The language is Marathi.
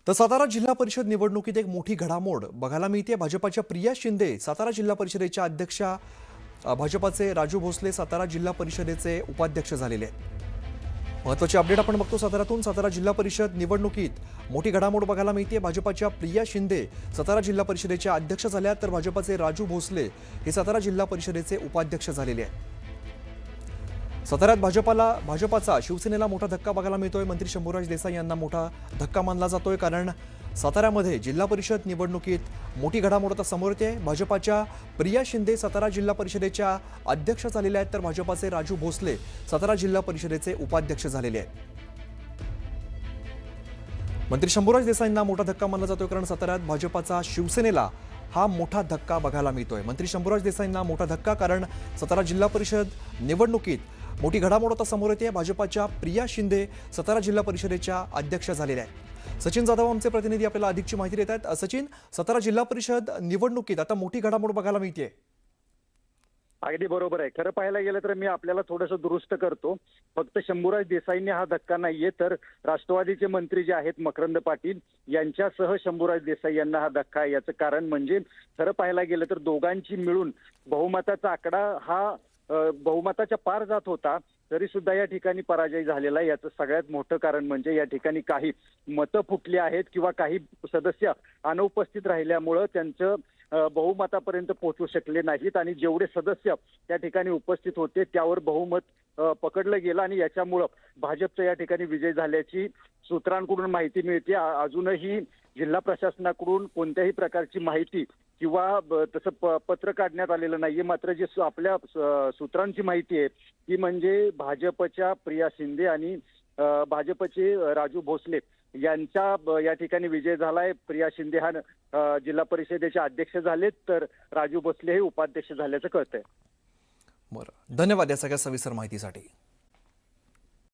तर सातारा जिल्हा परिषद निवडणुकीत एक मोठी घडामोड बघायला मिळते। भाजपाच्या प्रिया शिंदे सातारा जिल्हा परिषदेच्या अध्यक्षा, भाजपाचे राजू भोसले सातारा जिल्हा परिषदेचे उपाध्यक्ष झालेले आहेत। महत्त्वाची अपडेट आपण बघतो सातारातून। सातारा जिल्हा परिषद निवडणुकीत मोठी घडामोड बघायला मिळते। भाजपाच्या प्रिया शिंदे सातारा जिल्हा परिषदेच्या अध्यक्ष झाल्या, तर भाजपाचे राजू भोसले हे सातारा जिल्हा परिषदेचे उपाध्यक्ष झालेले आहेत। साताऱ्यात भाजपाचा शिवसेनेला मोठा धक्का बघायला मिळतोय। मंत्री शंभूराज देसाई यांना मोठा धक्का मानला जातोय, कारण साताऱ्यामध्ये जिल्हा परिषद निवडणुकीत मोठी घडामोड आता समोर येते। भाजपाच्या प्रिया शिंदे सातारा जिल्हा परिषदेच्या अध्यक्ष झालेल्या आहेत, तर भाजपाचे राजू भोसले सातारा जिल्हा परिषदेचे उपाध्यक्ष झालेले आहेत। मंत्री शंभूराज देसाईंना मोठा धक्का मानला जातोय, कारण साताऱ्यात भाजपाचा शिवसेनेला हा मोठा धक्का बघायला मिळतोय। मंत्री शंभूराज देसाईंना मोठा धक्का, कारण सातारा जिल्हा परिषद निवडणुकीत मोठी घडामोड आता समोर येते। भाजपाच्या प्रिया शिंदे सातारा जिल्हा परिषदेच्या अध्यक्ष झालेल्या आहेत। सचिन जाधव आमचे प्रतिनिधी आपल्याला अधिकची माहिती देत आहेत। सचिन, सातारा जिल्हा परिषद निवडणुकीत आता मोठी घडामोड बघायला मिळते। अगदी बरोबर आहे। खरं पाहायला गेलं तर मी आपल्याला थोडंसं दुरुस्त करतो। फक्त शंभूराज देसाईंनी हा धक्का नाहीये, तर राष्ट्रवादीचे मंत्री जे आहेत मकरंद पाटील यांच्यासह शंभूराज देसाई यांना हा धक्का आहे। याचं कारण म्हणजे खरं पाहायला गेलं तर दोघांची मिळून बहुमताचा आकडा हा बहुमताच्या पार जात होता, तरी सुद्धा या ठिकाणी पराजय झालेला आहे। याचं सगळ्यात मोठं कारण म्हणजे या ठिकाणी काही मतं फुटली आहेत किंवा काही सदस्य अनुपस्थित राहिल्यामुळं त्यांचं बहुमतापर्यंत पोहोचू शकले नाहीत, आणि जेवढे सदस्य त्या ठिकाणी उपस्थित होते त्यावर बहुमत पकडलं गेलं, आणि याच्यामुळं भाजपचा या ठिकाणी विजय झाल्याची सूत्रांकडून माहिती मिळते। अजूनही जिल्हा प्रशासनाकडून कोणत्याही प्रकारची माहिती किंवा तसं पत्र काढण्यात आलेलं नाहीये। मात्र जे आपल्या सूत्रांची माहिती आहे ती म्हणजे भाजपच्या प्रिया शिंदे आणि भाजपचे राजू भोसले यांचा या ठिकाणी विजय झालाय। प्रिया शिंदे हा जिल्हा परिषदेचे अध्यक्ष झालेत, तर राजू भोसले हे उपाध्यक्ष झाल्याचं कळतंय। बरं, धन्यवाद या सगळ्या सविस्तर माहितीसाठी।